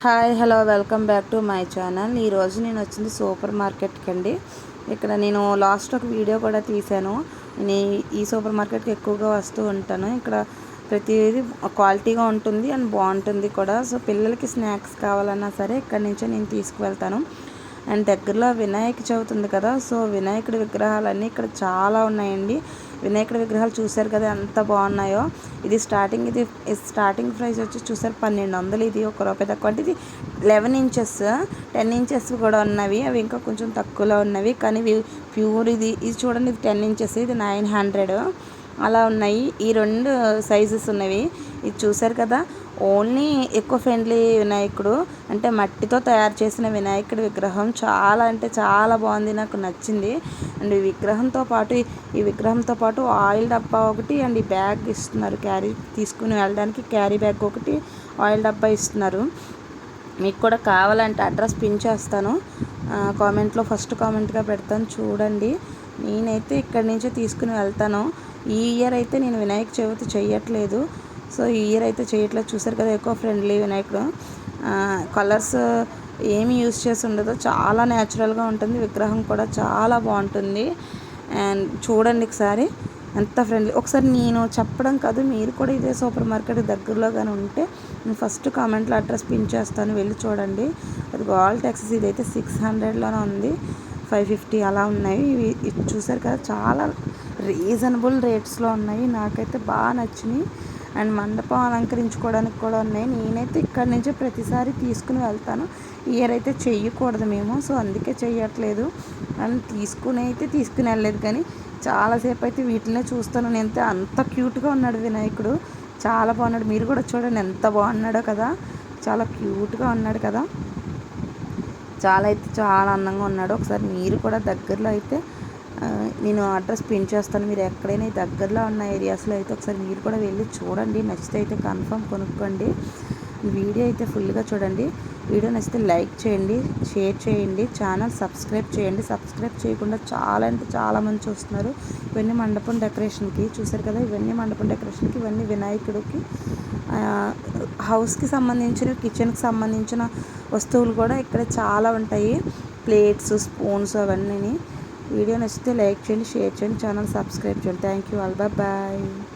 Hi hello welcome back to my channel. ఈరోజు నేను వచ్చింది సూపర్ మార్కెట్కి అండి. ఇక్కడ నేను లాస్ట్ ఒక వీడియో కూడా తీశాను. నేను ఈ సూపర్ మార్కెట్కి ఎక్కువగా వస్తూ ఉంటాను. ఇక్కడ ప్రతిదీ క్వాలిటీగా ఉంటుంది అండ్ బాగుంటుంది కూడా. సో పిల్లలకి స్నాక్స్ కావాలన్నా సరే ఇక్కడ నుంచే నేను తీసుకువెళ్తాను. అండ్ దగ్గరలో వినాయక చవితి ఉంది కదా, సో వినాయకుడి విగ్రహాలన్నీ ఇక్కడ చాలా ఉన్నాయండి. వినాయకుడి విగ్రహాలు చూశారు కదా ఎంత బాగున్నాయో. ఇది స్టార్టింగ్ ప్రైస్ వచ్చి చూసారు 1200. ఇది ₹1 తక్కువ. అంటే ఇది 11 ఇంచెస్ 10 ఇంచెస్ కూడా ఉన్నవి, అవి ఇంకా కొంచెం తక్కువలో ఉన్నవి. కానీ ప్యూర్ ఇది చూడండి, ఇది 10 ఇంచెస్, ఇది 900 అలా ఉన్నాయి. ఈ 2 సైజెస్ ఉన్నవి. ఇది చూసారు కదా, ఓన్లీ ఎకో ఫ్రెండ్లీ వినాయకుడు, అంటే మట్టితో తయారు చేసిన వినాయకుడి విగ్రహం చాలా అంటే చాలా బాగుంది, నాకు నచ్చింది. అండ్ ఈ విగ్రహంతో పాటు ఆయిల్ డబ్బా ఒకటి అండ్ ఈ బ్యాగ్ ఇస్తున్నారు, తీసుకుని వెళ్ళడానికి క్యారీ బ్యాగ్ ఒకటి, ఆయిల్ డబ్బా ఇస్తున్నారు. మీకు కూడా కావాలంటే అడ్రస్ పిన్ చేస్తాను, కామెంట్లో ఫస్ట్ కామెంట్గా పెడతాను చూడండి. నేనైతే ఇక్కడి నుంచే తీసుకుని వెళ్తాను. ఈ ఇయర్ అయితే నేను వినాయక చవితి చేయట్లేదు, సో ఈ ఇయర్ అయితే చేయట్లేదు. చూసారు కదా ఎకో ఫ్రెండ్లీ వినాయకుడు, కలర్స్ ఏమి యూస్ చేసి ఉండదు, చాలా న్యాచురల్గా ఉంటుంది. విగ్రహం కూడా చాలా బాగుంటుంది. అండ్ చూడండి ఒకసారి ఎంత ఫ్రెండ్లీ. ఒకసారి నేను చెప్పడం కాదు, మీరు కూడా ఇదే సూపర్ మార్కెట్ దగ్గరలో కానీ ఉంటే నేను ఫస్ట్ కామెంట్లో అడ్రస్ పిన్ చేస్తాను, వెళ్ళి చూడండి. అది ఆల్ ట్యాక్సెస్. ఇదైతే 600లోనే ఉంది, 550 అలా ఉన్నాయి. ఇవి చూసారు కదా చాలా రీజనబుల్ రేట్స్లో ఉన్నాయి, నాకైతే బాగా నచ్చినాయి. అండ్ మండపం అలంకరించుకోవడానికి కూడా ఉన్నాయి. నేనైతే ఇక్కడి నుంచే ప్రతిసారి తీసుకుని వెళ్తాను. ఇయర్ అయితే చెయ్యకూడదు మేము, సో అందుకే చెయ్యట్లేదు. అండ్ తీసుకుని వెళ్ళలేదు, కానీ చాలాసేపు అయితే వీటినే చూస్తాను. నేనైతే అంత క్యూట్గా ఉన్నాడు వినాయకుడు, చాలా బాగున్నాడు. మీరు కూడా చూడండి ఎంత బాగున్నాడో కదా, చాలా క్యూట్గా ఉన్నాడు కదా, చాలా అందంగా ఉన్నాడు. ఒకసారి మీరు కూడా దగ్గరలో అయితే నేను అడ్రస్ పిన్ చేస్తాను, మీరు ఎక్కడైనా దగ్గరలో ఉన్న ఏరియాస్లో అయితే ఒకసారి మీరు కూడా వెళ్ళి చూడండి. నచ్చితే అయితే కన్ఫర్మ్ కొనుక్కోండి. వీడియో అయితే ఫుల్గా చూడండి. వీడియో నచ్చితే లైక్ చేయండి, షేర్ చేయండి, ఛానల్ సబ్స్క్రైబ్ చేయండి. సబ్స్క్రైబ్ చేయకుండా చాలా అంటే చాలామంది చూస్తున్నారు. ఇవన్నీ మండపం డెకరేషన్కి, చూసారు కదా, ఇవన్నీ మండపం డెకరేషన్కి, ఇవన్నీ వినాయకుడికి, హౌస్కి సంబంధించిన, కిచెన్కి సంబంధించిన వస్తువులు కూడా ఇక్కడ చాలా ఉంటాయి, ప్లేట్స్, స్పూన్స్ అవన్నీ. వీడియో నచ్చితే లైక్ చేయండి, షేర్ చేయండి, ఛానల్ సబ్స్క్రైబ్ చేయండి. Thank you all, bye.